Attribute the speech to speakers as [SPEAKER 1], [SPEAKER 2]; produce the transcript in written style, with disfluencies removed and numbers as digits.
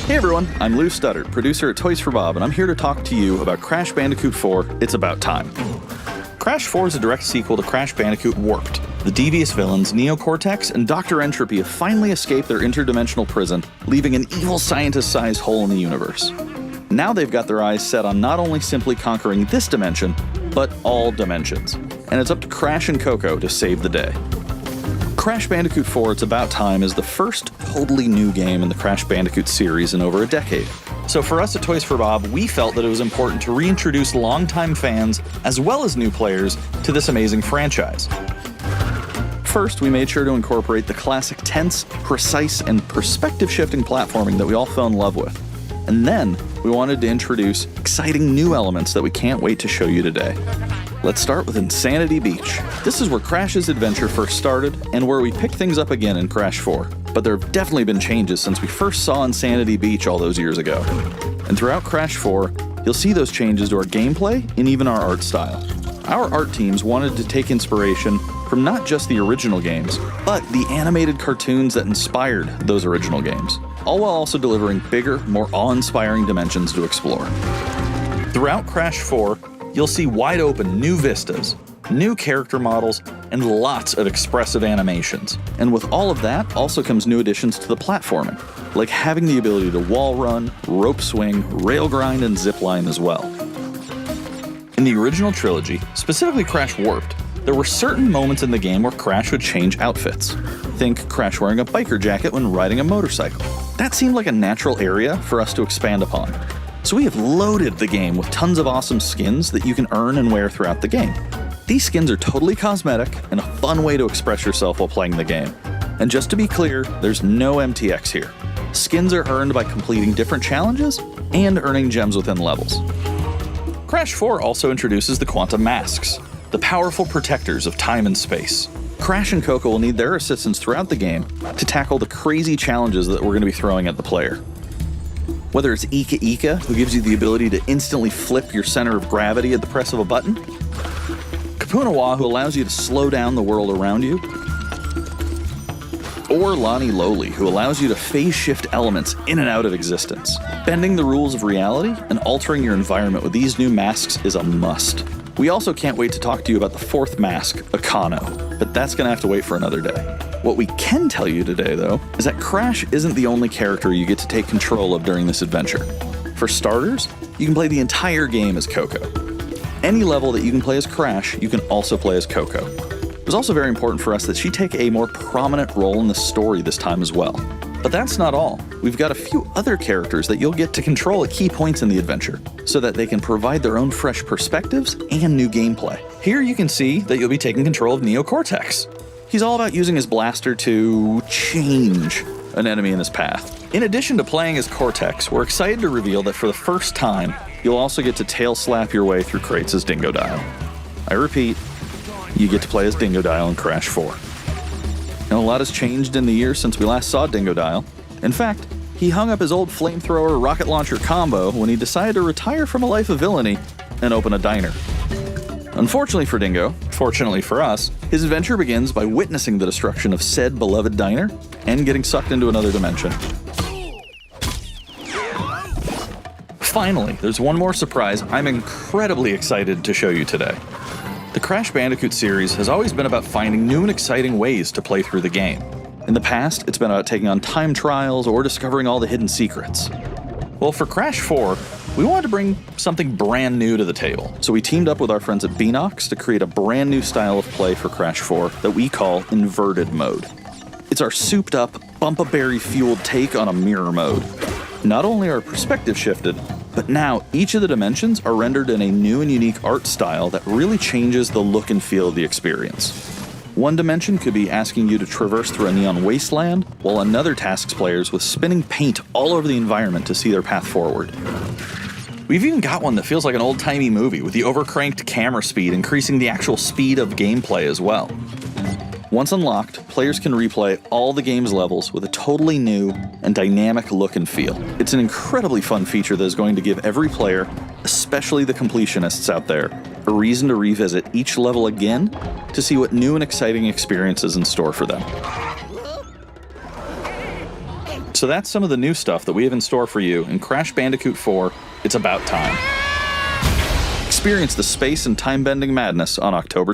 [SPEAKER 1] Hey everyone, I'm Lou Studdard, producer at Toys for Bob, and I'm here to talk to you about Crash Bandicoot 4, It's About Time. Crash 4 is a direct sequel to Crash Bandicoot Warped. The devious villains, Neo-Cortex and Dr. Entropy, have finally escaped their interdimensional prison, leaving an evil scientist-sized hole in the universe. Now they've got their eyes set on not only simply conquering this dimension, but all dimensions. And it's up to Crash and Coco to save the day. Crash Bandicoot 4 It's About Time is the first totally new game in the Crash Bandicoot series in over a decade. So for us at Toys for Bob, we felt that it was important to reintroduce longtime fans, as well as new players, to this amazing franchise. First, we made sure to incorporate the classic tense, precise, and perspective-shifting platforming that we all fell in love with. And then, we wanted to introduce exciting new elements that we can't wait to show you today. Let's start with Insanity Beach. This is where Crash's adventure first started, and where we pick things up again in Crash 4. But there have definitely been changes since we first saw Insanity Beach all those years ago. And throughout Crash 4, you'll see those changes to our gameplay and even our art style. Our art teams wanted to take inspiration from not just the original games, but the animated cartoons that inspired those original games, all while also delivering bigger, more awe-inspiring dimensions to explore. Throughout Crash 4, you'll see wide-open new vistas, new character models, and lots of expressive animations. And with all of that also comes new additions to the platforming, like having the ability to wall run, rope swing, rail grind, and zipline as well. In the original trilogy, specifically Crash Warped, there were certain moments in the game where Crash would change outfits. Think Crash wearing a biker jacket when riding a motorcycle. That seemed like a natural area for us to expand upon. So we have loaded the game with tons of awesome skins that you can earn and wear throughout the game. These skins are totally cosmetic and a fun way to express yourself while playing the game. And just to be clear, there's no MTX here. Skins are earned by completing different challenges and earning gems within levels. Crash 4 also introduces the Quantum Masks, the powerful protectors of time and space. Crash and Coco will need their assistance throughout the game to tackle the crazy challenges that we're going to be throwing at the player. Whether it's Ika Ika, who gives you the ability to instantly flip your center of gravity at the press of a button, Kapunawa, who allows you to slow down the world around you, or Lonnie Lowly, who allows you to phase shift elements in and out of existence. Bending the rules of reality and altering your environment with these new masks is a must. We also can't wait to talk to you about the fourth mask, Akano, but that's gonna have to wait for another day. What we can tell you today, though, is that Crash isn't the only character you get to take control of during this adventure. For starters, you can play the entire game as Coco. Any level that you can play as Crash, you can also play as Coco. It was also very important for us that she take a more prominent role in the story this time as well. But that's not all. We've got a few other characters that you'll get to control at key points in the adventure, so that they can provide their own fresh perspectives and new gameplay. Here you can see that you'll be taking control of Neo-Cortex. He's all about using his blaster to change an enemy in his path. In addition to playing as Cortex, we're excited to reveal that for the first time, you'll also get to tail slap your way through crates as Dingodile. I repeat, you get to play as Dingodile in Crash 4. Now, a lot has changed in the years since we last saw Dingodile. In fact, he hung up his old flamethrower rocket launcher combo when he decided to retire from a life of villainy and open a diner. Unfortunately for Dingo, fortunately for us, his adventure begins by witnessing the destruction of said beloved diner and getting sucked into another dimension. Finally, there's one more surprise I'm incredibly excited to show you today. The Crash Bandicoot series has always been about finding new and exciting ways to play through the game. In the past, it's been about taking on time trials or discovering all the hidden secrets. Well, for Crash 4, we wanted to bring something brand new to the table, so we teamed up with our friends at Beanox to create a brand new style of play for Crash 4 that we call Inverted Mode. It's our souped-up, bumpa-berry-fueled take on a mirror mode. Not only are perspective shifted, but now each of the dimensions are rendered in a new and unique art style that really changes the look and feel of the experience. One dimension could be asking you to traverse through a neon wasteland, while another tasks players with spinning paint all over the environment to see their path forward. We've even got one that feels like an old-timey movie, with the overcranked camera speed increasing the actual speed of gameplay as well. Once unlocked, players can replay all the game's levels with a totally new and dynamic look and feel. It's an incredibly fun feature that is going to give every player, especially the completionists out there, a reason to revisit each level again to see what new and exciting experiences in store for them. So that's some of the new stuff that we have in store for you in Crash Bandicoot 4, It's About Time. Experience the space and time-bending madness on October